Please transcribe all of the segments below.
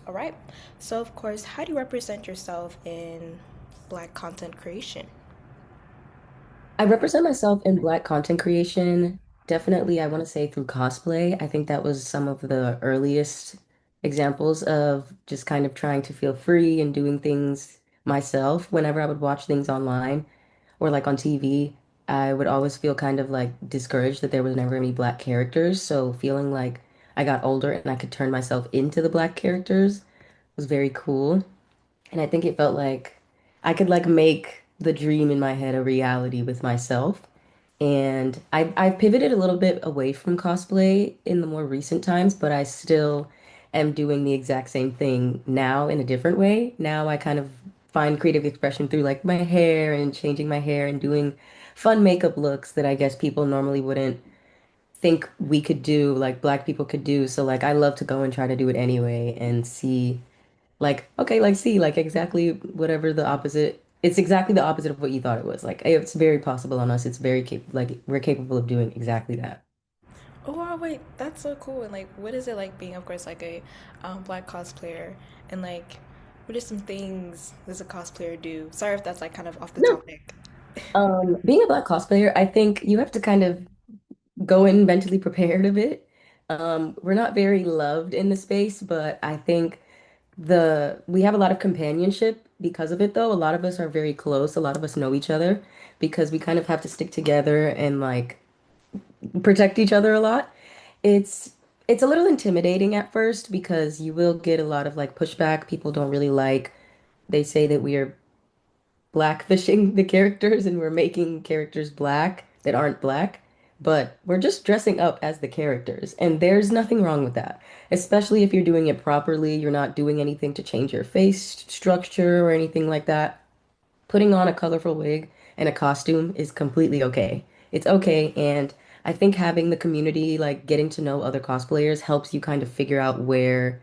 All right. So, of course, how do you represent yourself in Black content creation? I represent myself in Black content creation. Definitely, I want to say through cosplay. I think that was some of the earliest examples of just kind of trying to feel free and doing things myself. Whenever I would watch things online or like on TV, I would always feel kind of like discouraged that there was never any Black characters. So feeling like I got older and I could turn myself into the Black characters was very cool. And I think it felt like I could like make the dream in my head a reality with myself. And I've pivoted a little bit away from cosplay in the more recent times, but I still am doing the exact same thing now in a different way. Now I kind of find creative expression through like my hair and changing my hair and doing fun makeup looks that I guess people normally wouldn't think we could do, like Black people could do. So like I love to go and try to do it anyway and see like, okay, like, see, like, exactly whatever the opposite, it's exactly the opposite of what you thought it was. Like, it's very possible on us. It's very capable, like, we're capable of doing exactly that. Oh, wow, wait, that's so cool. And, like, what is it like being, of course, like a Black cosplayer? And, like, what are some things does a cosplayer do? Sorry if that's, like, kind of off the No. topic. Being a Black cosplayer, I think you have to kind of go in mentally prepared a bit. We're not very loved in the space, but I think we have a lot of companionship because of it, though. A lot of us are very close. A lot of us know each other because we kind of have to stick together and like protect each other a lot. It's it's a little intimidating at first because you will get a lot of like pushback. People don't really like, they say that we are blackfishing the characters and we're making characters black that aren't black, but we're just dressing up as the characters. And there's nothing wrong with that. Especially if you're doing it properly, you're not doing anything to change your face structure or anything like that. Putting on a colorful wig and a costume is completely okay. It's okay, and I think having the community, like getting to know other cosplayers, helps you kind of figure out where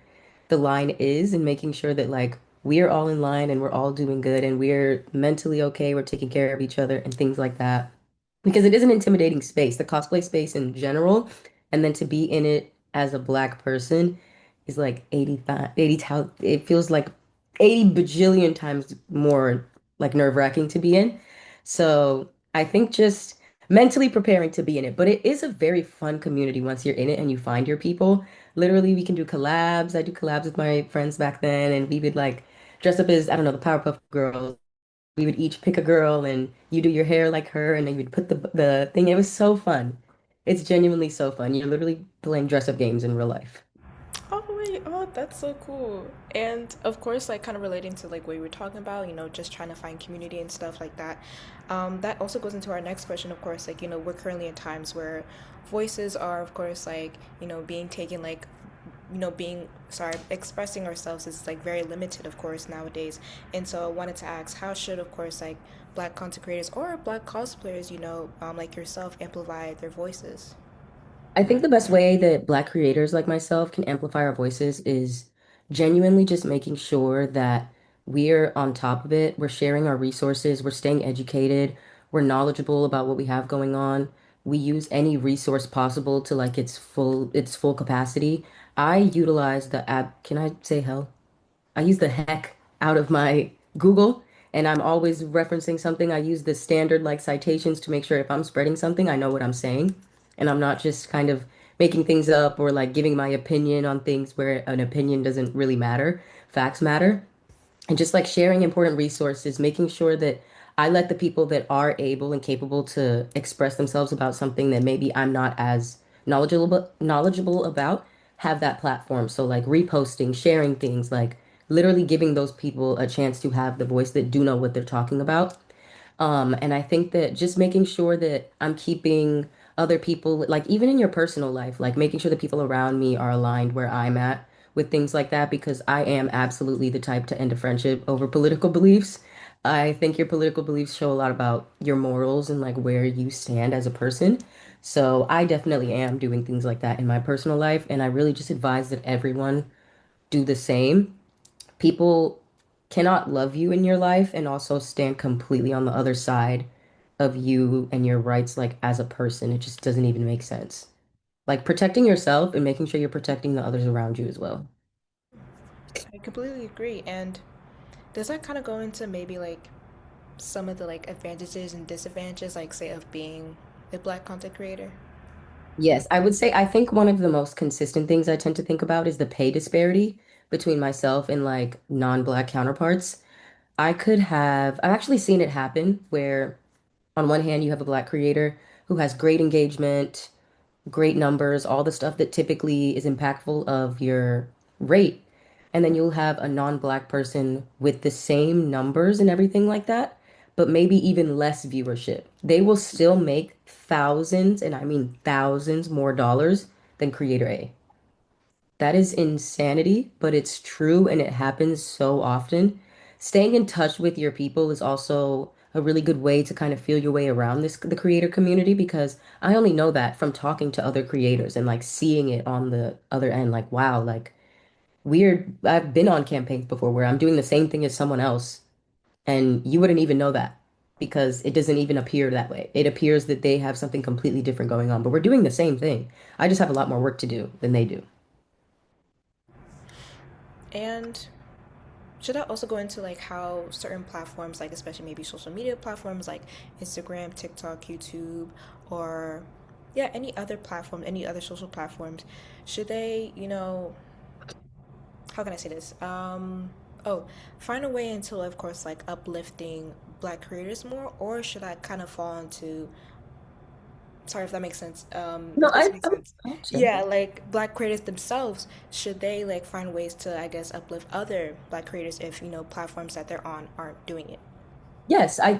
the line is and making sure that like we are all in line and we're all doing good and we're mentally okay, we're taking care of each other and things like that. Because it is an intimidating space, the cosplay space in general, and then to be in it as a Black person is like 80,000, it feels like 80 bajillion times more like nerve-wracking to be in. So I think just mentally preparing to be in it. But it is a very fun community once you're in it and you find your people. Literally, we can do collabs. I do collabs with my friends back then, and we would like dress up as, I don't know, the Powerpuff Girls. We would each pick a girl and you do your hair like her and then you'd put the thing. It was so fun. It's genuinely so fun. You're literally playing dress up games in real life. Oh, wait, oh, that's so cool. And, of course, like, kind of relating to, like, what you were talking about, just trying to find community and stuff like that. That also goes into our next question, of course, like, we're currently in times where voices are, of course, like, being taken, like, being sorry expressing ourselves is like very limited of course nowadays, and so I wanted to ask how should of course like Black content creators or Black cosplayers like yourself amplify their voices. I think the best way that Black creators like myself can amplify our voices is genuinely just making sure that we're on top of it. We're sharing our resources, we're staying educated, we're knowledgeable about what we have going on. We use any resource possible to like its full capacity. I utilize the app. Can I say hell? I use the heck out of my Google, and I'm always referencing something. I use the standard like citations to make sure if I'm spreading something, I know what I'm saying, and I'm not just kind of making things up or like giving my opinion on things where an opinion doesn't really matter. Facts matter. And just like sharing important resources, making sure that I let the people that are able and capable to express themselves about something that maybe I'm not as knowledgeable about have that platform. So like reposting, sharing things, like literally giving those people a chance to have the voice that do know what they're talking about. And I think that just making sure that I'm keeping other people, like even in your personal life, like making sure the people around me are aligned where I'm at with things like that, because I am absolutely the type to end a friendship over political beliefs. I think your political beliefs show a lot about your morals and like where you stand as a person. So I definitely am doing things like that in my personal life, and I really just advise that everyone do the same. People cannot love you in your life and also stand completely on the other side of you and your rights, like as a person. It just doesn't even make sense. Like protecting yourself and making sure you're protecting the others around you as well. I completely agree. And does that kind of go into maybe like some of the like advantages and disadvantages, like say, of being a black content creator? Yes, I would say I think one of the most consistent things I tend to think about is the pay disparity between myself and like non-black counterparts. I've actually seen it happen where on one hand you have a black creator who has great engagement, great numbers, all the stuff that typically is impactful of your rate. And then you'll have a non-black person with the same numbers and everything like that, but maybe even less viewership. They will still make thousands, and I mean thousands more dollars than creator A. That is insanity, but it's true and it happens so often. Staying in touch with your people is also a really good way to kind of feel your way around the creator community because I only know that from talking to other creators and like seeing it on the other end like wow, like weird. I've been on campaigns before where I'm doing the same thing as someone else and you wouldn't even know that because it doesn't even appear that way. It appears that they have something completely different going on, but we're doing the same thing. I just have a lot more work to do than they do. And should that also go into like how certain platforms, like especially maybe social media platforms like Instagram, TikTok, YouTube, or yeah, any other platform, any other social platforms, should they, how can I say this? Oh, find a way into, of course, like uplifting black creators more, or should I kind of fall into, sorry if that makes sense, No, if this makes sense. I understand. Yeah, like black creators themselves, should they like find ways to, I guess, uplift other black creators if, platforms that they're on aren't doing it? Yes, I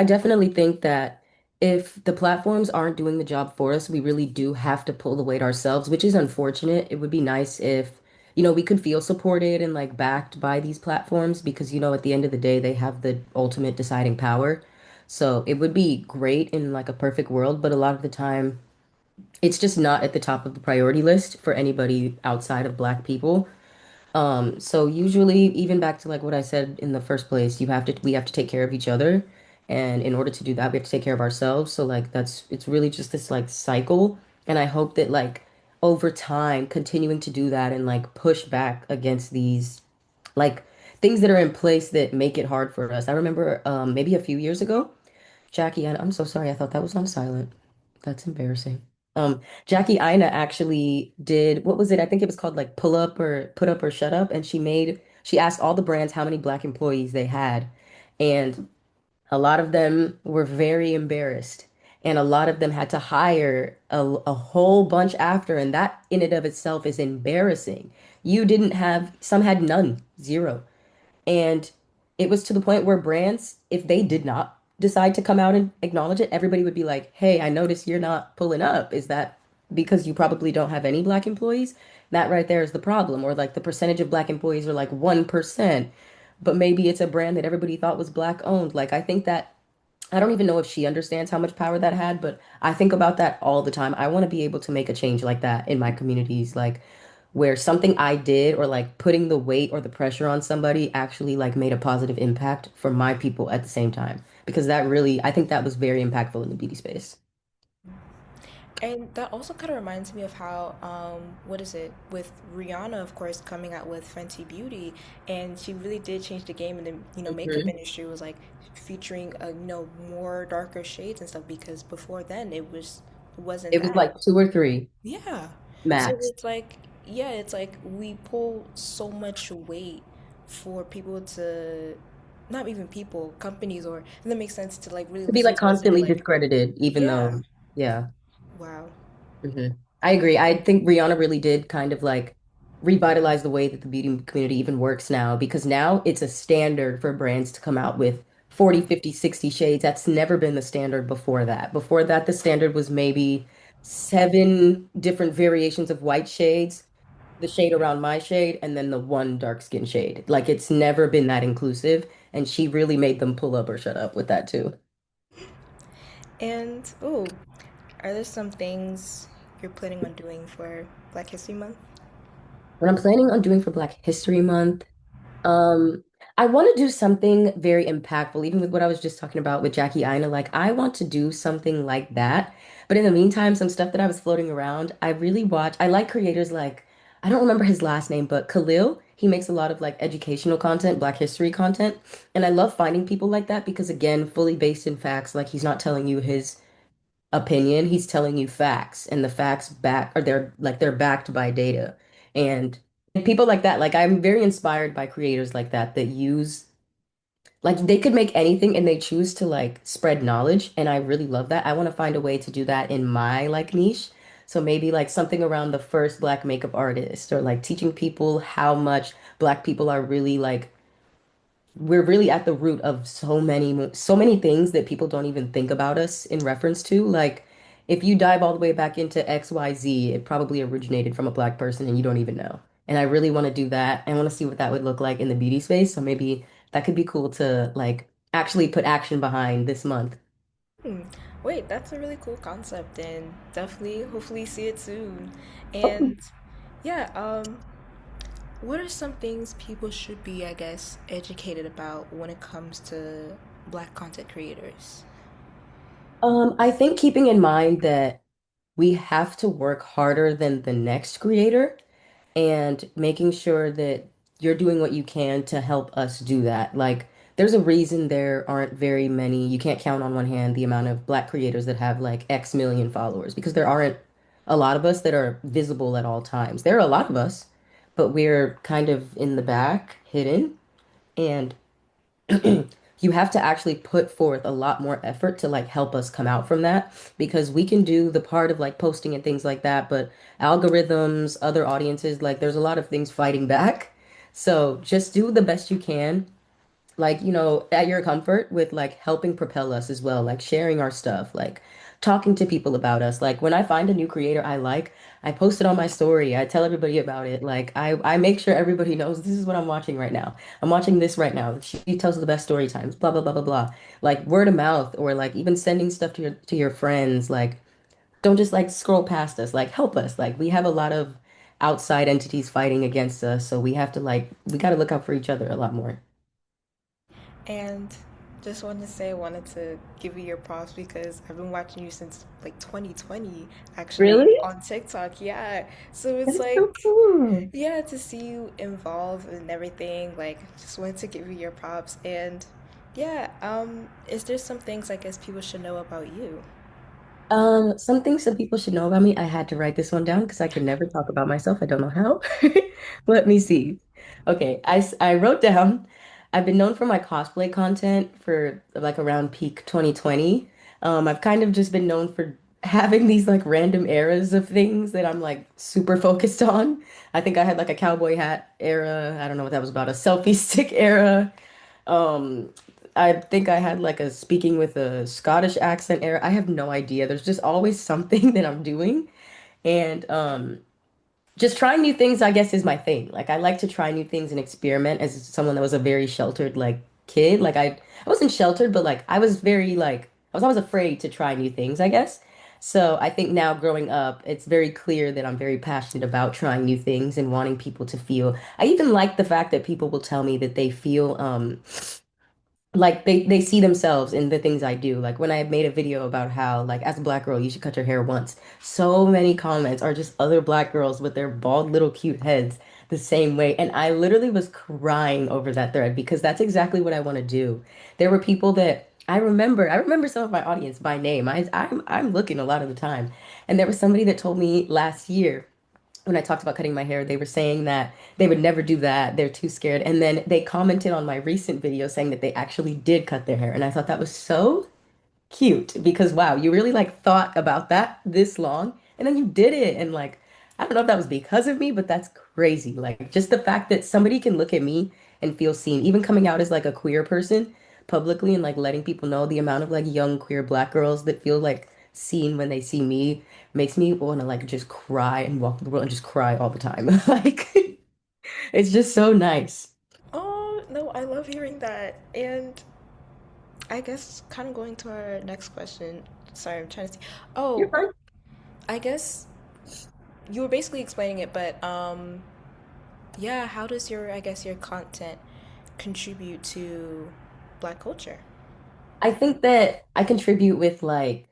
definitely think that if the platforms aren't doing the job for us, we really do have to pull the weight ourselves, which is unfortunate. It would be nice if, we could feel supported and like backed by these platforms because, at the end of the day, they have the ultimate deciding power. So it would be great in like a perfect world, but a lot of the time, it's just not at the top of the priority list for anybody outside of Black people. So usually, even back to like what I said in the first place, we have to take care of each other. And in order to do that, we have to take care of ourselves. So like it's really just this like cycle. And I hope that like over time, continuing to do that and like push back against these like things that are in place that make it hard for us. I remember maybe a few years ago, Jackie, and I'm so sorry, I thought that was on silent. That's embarrassing. Jackie Ina actually did, what was it? I think it was called like pull up or put up or shut up. And she asked all the brands how many black employees they had. And a lot of them were very embarrassed. And a lot of them had to hire a whole bunch after. And that in and of itself is embarrassing. Some had none, zero. And it was to the point where brands, if they did not decide to come out and acknowledge it, everybody would be like, hey, I noticed you're not pulling up. Is that because you probably don't have any black employees? That right there is the problem. Or like the percentage of black employees are like 1%, but maybe it's a brand that everybody thought was black owned. Like I think that I don't even know if she understands how much power that had, but I think about that all the time. I want to be able to make a change like that in my communities, like where something I did or like putting the weight or the pressure on somebody actually like made a positive impact for my people at the same time. Because I think that was very impactful in the beauty space. And that also kind of reminds me of how, what is it, with Rihanna, of course, coming out with Fenty Beauty, and she really did change the game in the, makeup Mhm. industry was like featuring, more darker shades and stuff because before then it wasn't It was that. like two or three Yeah. So max. it's like, yeah, it's like we pull so much weight for people to, not even people, companies, or, and that makes sense to like really To be listen like to us and be constantly like, discredited, even yeah, though, yeah. wow. hmm I agree. I think Rihanna really did kind of like revitalize the way that the beauty community even works now because now it's a standard for brands to come out with 40, 50, 60 shades. That's never been the standard before that. Before that, the standard was maybe 7 different variations of white shades, the shade around my shade, and then the one dark skin shade. Like it's never been that inclusive. And she really made them pull up or shut up with that too. And oh, are there some things you're planning on doing for Black History Month? What I'm planning on doing for Black History Month. Um, I want to do something very impactful, even with what I was just talking about with Jackie Aina. Like, I want to do something like that. But in the meantime, some stuff that I was floating around, I like creators like, I don't remember his last name, but Khalil. He makes a lot of like educational content, Black history content. And I love finding people like that because again, fully based in facts, like he's not telling you his opinion, he's telling you facts and the facts back or they're backed by data. And people like that, like I'm very inspired by creators like that that use like they could make anything and they choose to like spread knowledge and I really love that. I want to find a way to do that in my like niche. So maybe like something around the first Black makeup artist or like teaching people how much Black people are really like we're really at the root of so many things that people don't even think about us in reference to. Like if you dive all the way back into XYZ, it probably originated from a Black person and you don't even know. And I really want to do that. I want to see what that would look like in the beauty space. So maybe that could be cool to like actually put action behind this month. Hmm. Wait, that's a really cool concept, and definitely, hopefully, see it soon. Oh. And yeah, what are some things people should be, I guess, educated about when it comes to Black content creators? I think keeping in mind that we have to work harder than the next creator and making sure that you're doing what you can to help us do that. Like, there's a reason there aren't very many, you can't count on one hand the amount of Black creators that have like X million followers because there aren't a lot of us that are visible at all times. There are a lot of us, but we're kind of in the back, hidden. And you have to actually put forth a lot more effort to like help us come out from that because we can do the part of like posting and things like that, but algorithms, other audiences, like there's a lot of things fighting back. So just do the best you can like, at your comfort with like helping propel us as well, like sharing our stuff, like talking to people about us. Like when I find a new creator I like, I post it on my story. I tell everybody about it. Like I make sure everybody knows this is what I'm watching right now. I'm watching this right now. She tells the best story times, blah blah blah blah blah. Like word of mouth or like even sending stuff to your friends. Like don't just like scroll past us. Like help us. Like we have a lot of outside entities fighting against us, so we have to like we got to look out for each other a lot more. And just wanted to say, I wanted to give you your props because I've been watching you since like 2020, actually, Really? on TikTok. Yeah. So it's That's so like, cool. yeah, to see you involved in everything, like, just wanted to give you your props. And yeah, is there some things I guess people should know about you? Some things some people should know about me. I had to write this one down because I can never talk about myself. I don't know how. Let me see. Okay, I wrote down, I've been known for my cosplay content for like around peak 2020. I've kind of just been known for having these like random eras of things that I'm like super focused on. I think I had like a cowboy hat era. I don't know what that was about, a selfie stick era. Um, I think I had like a speaking with a Scottish accent era. I have no idea. There's just always something that I'm doing. And just trying new things, I guess, is my thing. Like I like to try new things and experiment as someone that was a very sheltered like kid. Like I wasn't sheltered, but like I was very like I was always afraid to try new things, I guess. So I think now growing up, it's very clear that I'm very passionate about trying new things and wanting people to feel. I even like the fact that people will tell me that they feel like they see themselves in the things I do. Like when I made a video about how like as a Black girl you should cut your hair once. So many comments are just other Black girls with their bald little cute heads the same way. And I literally was crying over that thread because that's exactly what I want to do. There were people that I remember some of my audience by name. I'm looking a lot of the time. And there was somebody that told me last year when I talked about cutting my hair, they were saying that they would never do that. They're too scared. And then they commented on my recent video saying that they actually did cut their hair. And I thought that was so cute because wow, you really like thought about that this long and then you did it. And like, I don't know if that was because of me, but that's crazy. Like just the fact that somebody can look at me and feel seen, even coming out as like a queer person publicly and like letting people know the amount of like young queer Black girls that feel like seen when they see me makes me want to like just cry and walk the world and just cry all the time. Like it's just so nice. Oh, no, I love hearing that. And I guess kind of going to our next question. Sorry, I'm trying to see. You're Oh, fine. I guess you were basically explaining it, but yeah, how does your, I guess, your content contribute to Black culture? I think that I contribute with like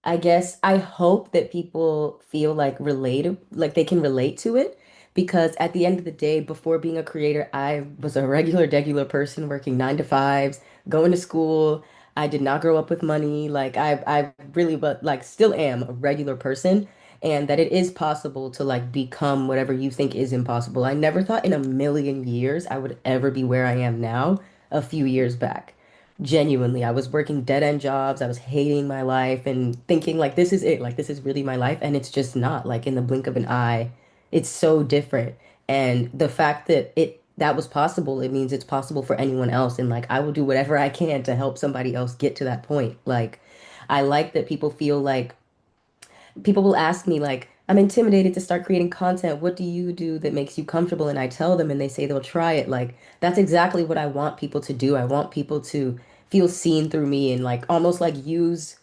I guess I hope that people feel like relate, like they can relate to it because at the end of the day, before being a creator, I was a regular person working 9 to 5s, going to school. I did not grow up with money. Like I really, but like still am a regular person, and that it is possible to like become whatever you think is impossible. I never thought in a million years I would ever be where I am now a few years back. Genuinely, I was working dead end jobs. I was hating my life and thinking like this is it, like this is really my life, and it's just not. Like in the blink of an eye, it's so different. And the fact that that was possible, it means it's possible for anyone else. And like I will do whatever I can to help somebody else get to that point. Like I like that people feel like people will ask me like, I'm intimidated to start creating content. What do you do that makes you comfortable? And I tell them and they say they'll try it. Like that's exactly what I want people to do. I want people to feel seen through me and like almost like use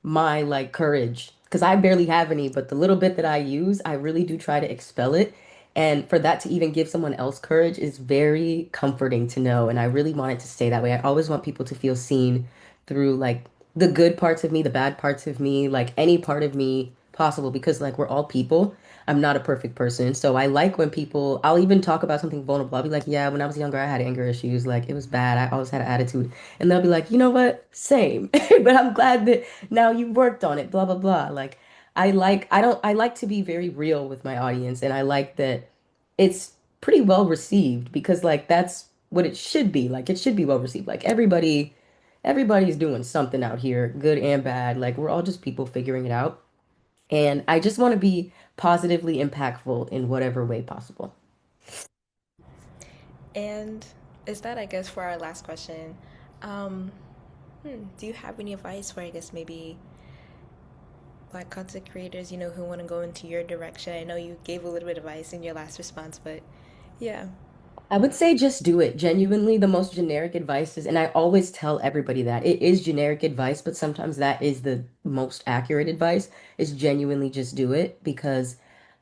my like courage because I barely have any, but the little bit that I use, I really do try to expel it. And for that to even give someone else courage is very comforting to know. And I really want it to stay that way. I always want people to feel seen through like the good parts of me, the bad parts of me, like any part of me possible because like we're all people. I'm not a perfect person. So I like when people, I'll even talk about something vulnerable. I'll be like, yeah, when I was younger, I had anger issues. Like it was bad. I always had an attitude. And they'll be like, you know what? Same. But I'm glad that now you worked on it, blah blah blah. Like I like to be very real with my audience and I like that it's pretty well received because like that's what it should be. Like it should be well received. Like everybody's doing something out here, good and bad. Like we're all just people figuring it out. And I just want to be positively impactful in whatever way possible. And is that, I guess, for our last question? Um, do you have any advice for, I guess, maybe Black content creators, who want to go into your direction? I know you gave a little bit of advice in your last response, but yeah. I would say just do it. Genuinely, the most generic advice is, and I always tell everybody that it is generic advice, but sometimes that is the most accurate advice, is genuinely just do it because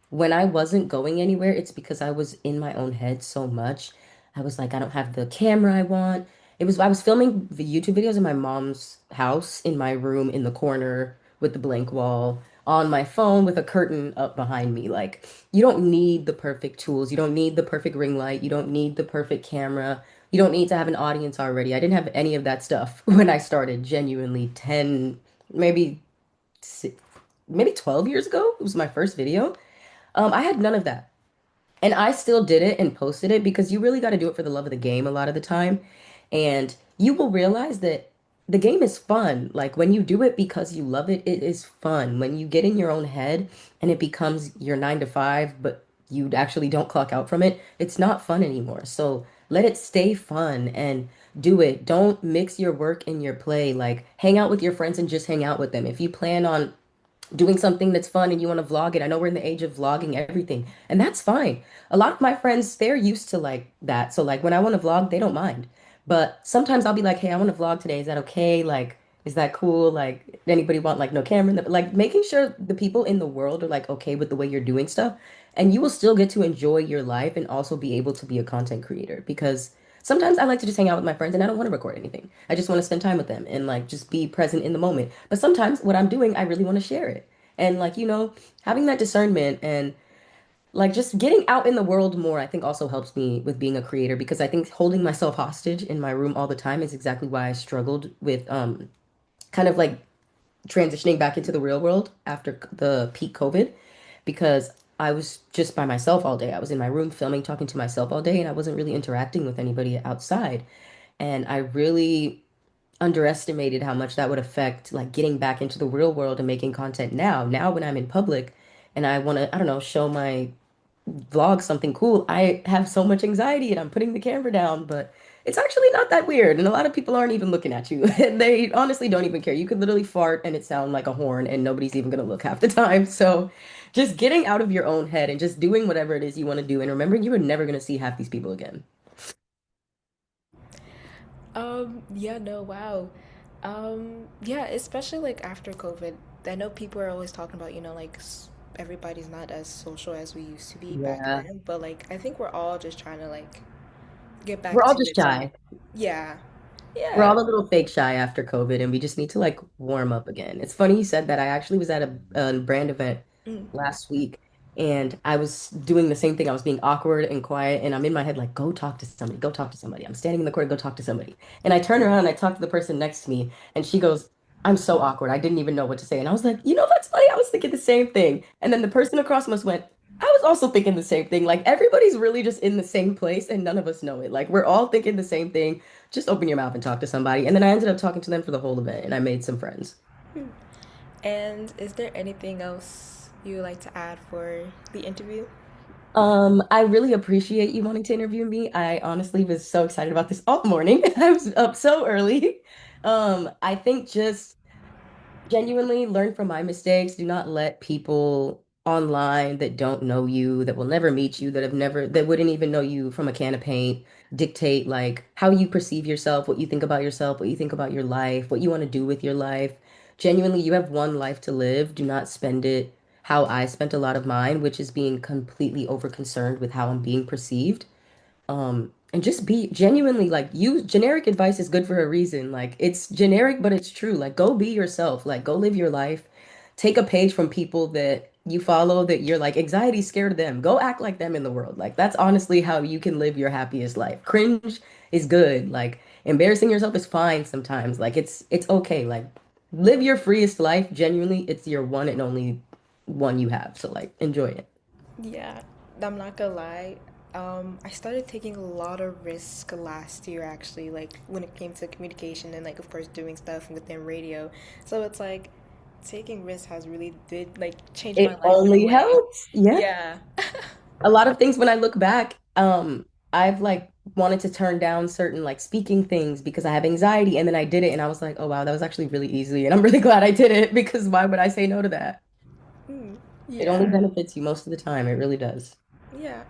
when I wasn't going anywhere, it's because I was in my own head so much. I was like, I don't have the camera I want. I was filming the YouTube videos in my mom's house, in my room, in the corner with the blank wall, on my phone with a curtain up behind me. Like, you don't need the perfect tools. You don't need the perfect ring light. You don't need the perfect camera. You don't need to have an audience already. I didn't have any of that stuff when I started, genuinely 10, maybe, maybe 12 years ago. It was my first video. I had none of that. And I still did it and posted it because you really got to do it for the love of the game a lot of the time. And you will realize that the game is fun. Like when you do it because you love it, it is fun. When you get in your own head and it becomes your 9 to 5, but you actually don't clock out from it, it's not fun anymore. So let it stay fun and do it. Don't mix your work and your play. Like hang out with your friends and just hang out with them. If you plan on doing something that's fun and you want to vlog it. I know we're in the age of vlogging everything, and that's fine. A lot of my friends, they're used to like that. So like when I want to vlog, they don't mind. But sometimes I'll be like, "Hey, I want to vlog today. Is that okay? Like, is that cool? Like, anybody want like no camera?" Like making sure the people in the world are like okay with the way you're doing stuff, and you will still get to enjoy your life and also be able to be a content creator because sometimes I like to just hang out with my friends and I don't want to record anything. I just want to spend time with them and like just be present in the moment. But sometimes what I'm doing, I really want to share it. And like, having that discernment and like just getting out in the world more, I think also helps me with being a creator because I think holding myself hostage in my room all the time is exactly why I struggled with kind of like transitioning back into the real world after the peak COVID because I was just by myself all day. I was in my room filming, talking to myself all day, and I wasn't really interacting with anybody outside. And I really underestimated how much that would affect like getting back into the real world and making content now. Now when I'm in public and I want to, I don't know, show my vlog something cool, I have so much anxiety and I'm putting the camera down, but it's actually not that weird. And a lot of people aren't even looking at you. And they honestly don't even care. You could literally fart and it sound like a horn and nobody's even gonna look half the time. So just getting out of your own head and just doing whatever it is you want to do and remembering you are never gonna see half these people again. Yeah, no, wow. Yeah, especially like after COVID. I know people are always talking about, like everybody's not as social as we used to be back Yeah. then, but like I think we're all just trying to like get We're back all to just it. So shy. yeah. We're Yeah. all a little fake shy after COVID, and we just need to like warm up again. It's funny you said that. I actually was at a brand event Mm. last week, and I was doing the same thing. I was being awkward and quiet, and I'm in my head like, go talk to somebody, go talk to somebody. I'm standing in the corner, go talk to somebody. And I turn around and I talk to the person next to me, and she goes, I'm so awkward. I didn't even know what to say. And I was like, that's funny. I was thinking the same thing. And then the person across from us went, I was also thinking the same thing. Like everybody's really just in the same place and none of us know it. Like we're all thinking the same thing. Just open your mouth and talk to somebody. And then I ended up talking to them for the whole event and I made some friends. And is there anything else you would like to add for the interview? I really appreciate you wanting to interview me. I honestly was so excited about this all morning. I was up so early. I think just genuinely learn from my mistakes. Do not let people online that don't know you, that will never meet you, that wouldn't even know you from a can of paint, dictate like how you perceive yourself, what you think about yourself, what you think about your life, what you want to do with your life. Genuinely, you have one life to live. Do not spend it how I spent a lot of mine, which is being completely over concerned with how I'm being perceived. And just be genuinely like you generic advice is good for a reason. Like it's generic, but it's true. Like go be yourself. Like go live your life. Take a page from people that you follow that you're like anxiety scared of them. Go act like them in the world. Like that's honestly how you can live your happiest life. Cringe is good. Like embarrassing yourself is fine sometimes. Like it's okay. Like live your freest life. Genuinely, it's your one and only one you have. So like enjoy it. Yeah, I'm not gonna lie. I started taking a lot of risk last year actually, like when it came to communication and like of course doing stuff within radio. So it's like taking risks has really did like change my It life in a only way. helps. Yeah. Yeah. A lot of things when I look back, I've like wanted to turn down certain like speaking things because I have anxiety, and then I did it, and I was like, oh wow, that was actually really easy, and I'm really glad I did it because why would I say no to that? Mm, It only yeah. benefits you most of the time. It really does. Yeah.